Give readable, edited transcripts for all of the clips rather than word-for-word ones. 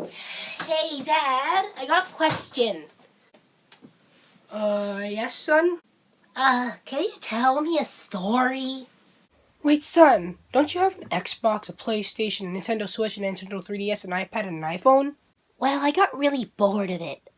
Hey, Dad, I got a question. Yes, son? Can you tell me a story? Wait, son, don't you have an Xbox, a PlayStation, a Nintendo Switch, a Nintendo 3DS, an iPad, and an iPhone? Well, I got really bored of it.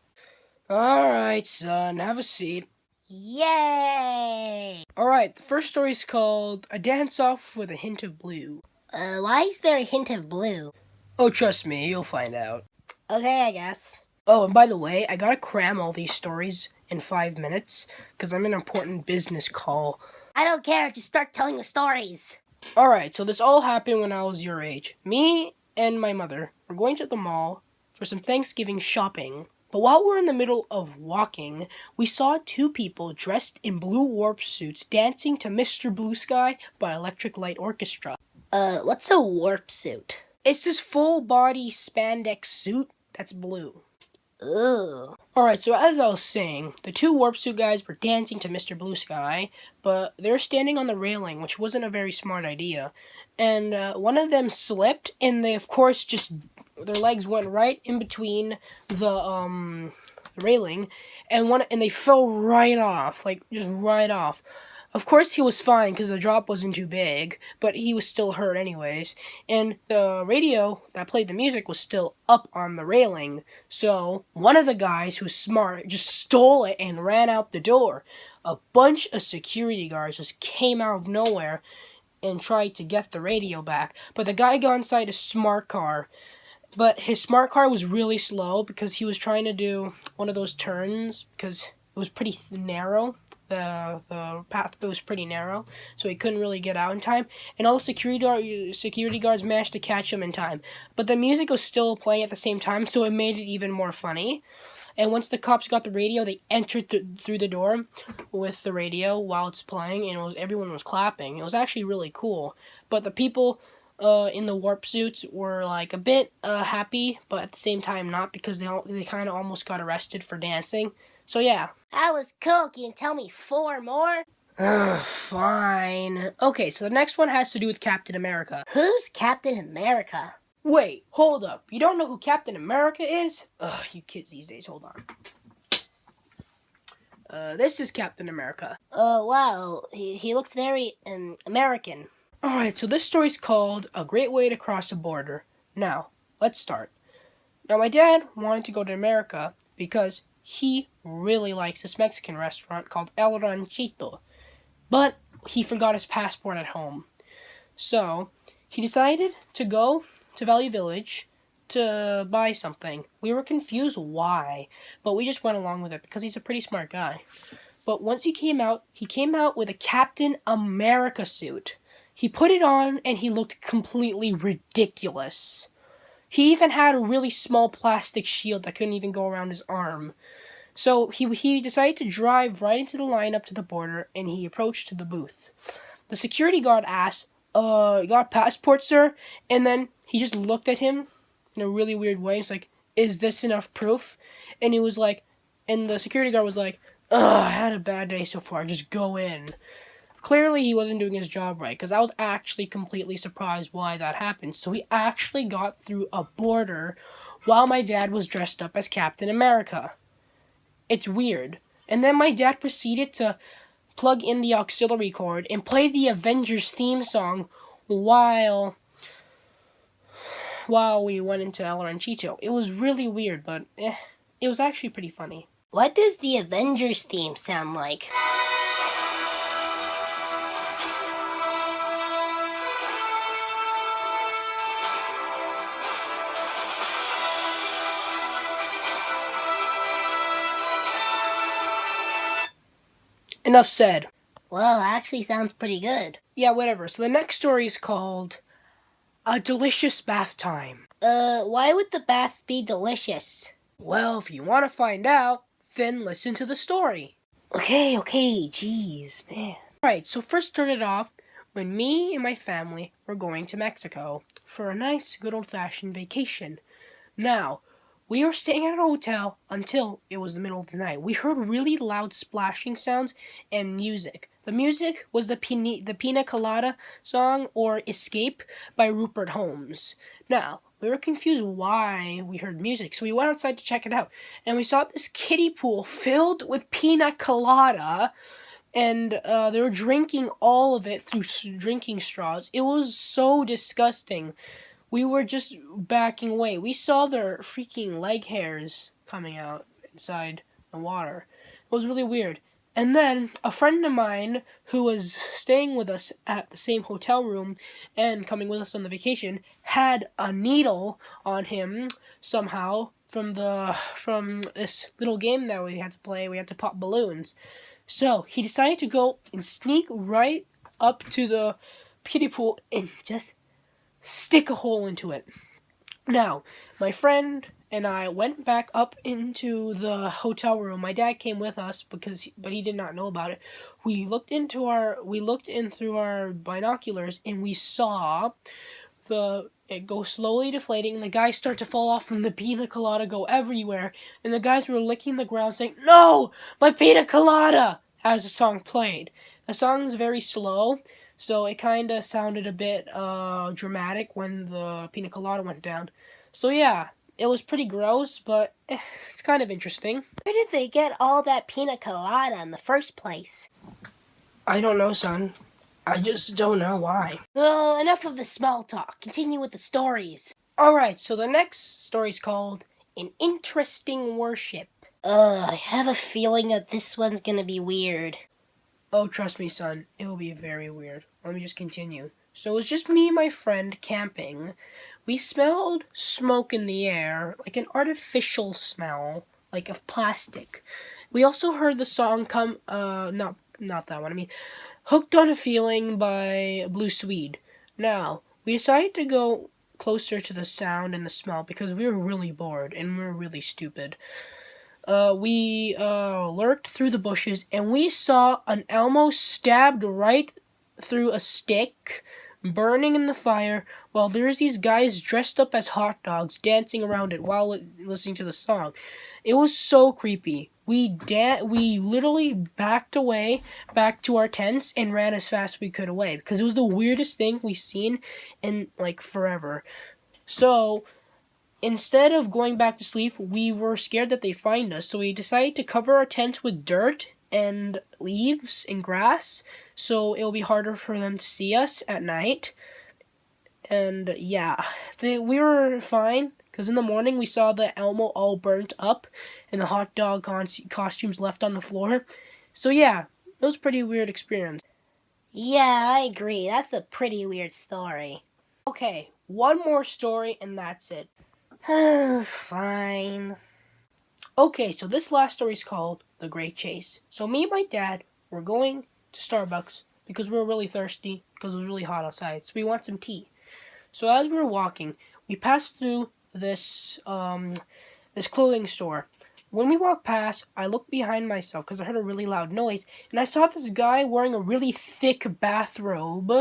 Alright, son, have a seat. Yay! Alright, the first story is called A Dance Off with a Hint of Blue. Why is there a hint of blue? Oh, trust me, you'll find out. Okay, I guess. Oh, and by the way, I gotta cram all these stories in 5 minutes, because I'm in an important business call. I don't care, just start telling the stories. Alright, so this all happened when I was your age. Me and my mother were going to the mall for some Thanksgiving shopping. But while we're in the middle of walking, we saw two people dressed in blue warp suits dancing to Mr. Blue Sky by Electric Light Orchestra. What's a warp suit? It's this full-body spandex suit that's blue. Ooh. Alright, so as I was saying, the two warp suit guys were dancing to Mr. Blue Sky, but they were standing on the railing, which wasn't a very smart idea. And one of them slipped, and they, of course, their legs went right in between the railing, and they fell right off, just right off. Of course, he was fine because the drop wasn't too big, but he was still hurt anyways. And the radio that played the music was still up on the railing. So one of the guys who's smart just stole it and ran out the door. A bunch of security guards just came out of nowhere and tried to get the radio back. But the guy got inside a smart car. But his smart car was really slow because he was trying to do one of those turns because it was pretty narrow. The path was pretty narrow, so he couldn't really get out in time. And all the security guards managed to catch him in time. But the music was still playing at the same time, so it made it even more funny. And once the cops got the radio, they entered through the door with the radio while it's playing, and everyone was clapping. It was actually really cool. But the people in the warp suits were like a bit happy, but at the same time not, because they kind of almost got arrested for dancing. So yeah. That was cool. Can you tell me 4 more? Fine. Okay, so the next one has to do with Captain America. Who's Captain America? Wait, hold up. You don't know who Captain America is? Ugh, you kids these days, hold on. This is Captain America. Wow. He looks very, American. Alright, so this story's called A Great Way to Cross a Border. Now, let's start. Now, my dad wanted to go to America because he really likes this Mexican restaurant called El Ranchito. But he forgot his passport at home. So, he decided to go to Valley Village to buy something. We were confused why, but we just went along with it because he's a pretty smart guy. But once he came out with a Captain America suit. He put it on and he looked completely ridiculous. He even had a really small plastic shield that couldn't even go around his arm. So he decided to drive right into the line up to the border, and he approached the booth. The security guard asked, you got a passport, sir? And then he just looked at him in a really weird way. He's like, is this enough proof? And he was like, and the security guard was like, I had a bad day so far, just go in. Clearly, he wasn't doing his job right, because I was actually completely surprised why that happened. So he actually got through a border while my dad was dressed up as Captain America. It's weird. And then my dad proceeded to plug in the auxiliary cord and play the Avengers theme song while we went into El Ranchito. It was really weird, but it was actually pretty funny. What does the Avengers theme sound like? Enough said. Well, actually sounds pretty good. Yeah, whatever. So the next story is called A Delicious Bath Time. Why would the bath be delicious? Well, if you want to find out, then listen to the story. Okay, jeez, man. Alright, so first started off when me and my family were going to Mexico for a nice, good old-fashioned vacation. Now, we were staying at a hotel until it was the middle of the night. We heard really loud splashing sounds and music. The music was the Pina Colada song, or Escape, by Rupert Holmes. Now, we were confused why we heard music. So we went outside to check it out. And we saw this kiddie pool filled with pina colada. And they were drinking all of it through drinking straws. It was so disgusting. We were just backing away. We saw their freaking leg hairs coming out inside the water. It was really weird. And then a friend of mine who was staying with us at the same hotel room and coming with us on the vacation had a needle on him somehow from this little game that we had to play. We had to pop balloons. So he decided to go and sneak right up to the kiddie pool and just stick a hole into it. Now, my friend and I went back up into the hotel room. My dad came with us but he did not know about it. We looked in through our binoculars and we saw it go slowly deflating and the guys start to fall off and the pina colada go everywhere. And the guys were licking the ground saying, "No, my pina colada!" as the song played. The song's very slow, so it kind of sounded a bit dramatic when the pina colada went down. So yeah, it was pretty gross, but it's kind of interesting. Where did they get all that pina colada in the first place? I don't know, son. I just don't know why. Well, enough of the small talk. Continue with the stories. Alright, so the next story's called An Interesting Worship. I have a feeling that this one's gonna be weird. Oh, trust me, son. It will be very weird. Let me just continue. So it was just me and my friend camping. We smelled smoke in the air, like an artificial smell, like of plastic. We also heard the song not that one. I mean, Hooked on a Feeling by Blue Swede. Now, we decided to go closer to the sound and the smell because we were really bored and we were really stupid. We lurked through the bushes and we saw an Elmo stabbed right through a stick, burning in the fire, while there's these guys dressed up as hot dogs dancing around it while listening to the song. It was so creepy. We literally backed away back to our tents and ran as fast as we could away because it was the weirdest thing we've seen in like forever. So instead of going back to sleep, we were scared that they'd find us, so we decided to cover our tents with dirt and leaves and grass, so it'll be harder for them to see us at night. And yeah, we were fine, because in the morning we saw the Elmo all burnt up and the hot dog costumes left on the floor. So yeah, it was a pretty weird experience. Yeah, I agree. That's a pretty weird story. Okay, one more story and that's it. Fine. Okay, so this last story is called The Great Chase. So me and my dad were going to Starbucks because we were really thirsty because it was really hot outside. So we want some tea. So as we were walking, we passed through this clothing store. When we walked past, I looked behind myself because I heard a really loud noise, and I saw this guy wearing a really thick bathrobe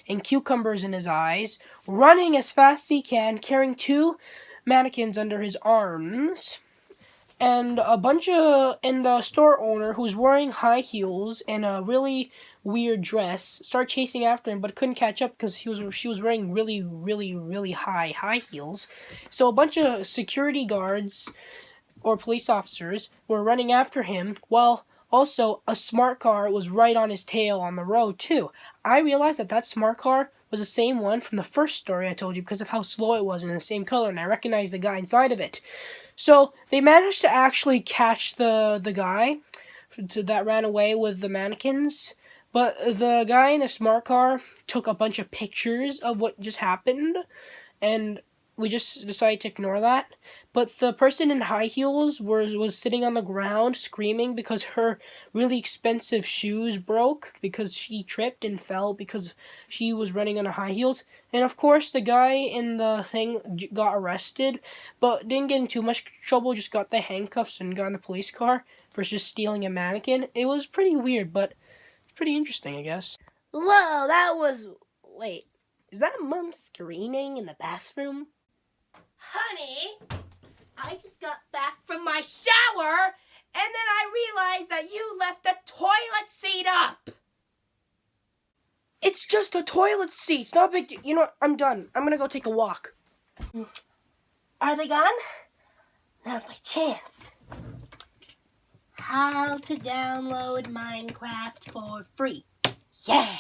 and cucumbers in his eyes, running as fast as he can, carrying 2 mannequins under his arms. And the store owner, who's wearing high heels and a really weird dress, started chasing after him, but couldn't catch up because she was wearing really, really, really high heels. So a bunch of security guards or police officers were running after him, while also a smart car was right on his tail on the road too. I realized that smart car was the same one from the first story I told you because of how slow it was and the same color, and I recognized the guy inside of it. So they managed to actually catch the guy that ran away with the mannequins, but the guy in the smart car took a bunch of pictures of what just happened, and we just decided to ignore that. But the person in high heels was sitting on the ground screaming because her really expensive shoes broke because she tripped and fell because she was running on her high heels. And of course the guy in the thing got arrested, but didn't get in too much trouble, just got the handcuffs and got in a police car for just stealing a mannequin. It was pretty weird, but pretty interesting, I guess. Whoa, that was... Wait, is that Mom screaming in the bathroom? Honey, I just got back from my shower, and then I realized that you left the toilet seat up. It's just a toilet seat. It's not a big deal. You know what? I'm done. I'm gonna go take a walk. Are they gone? Now's my chance. How to download Minecraft for free. Yeah!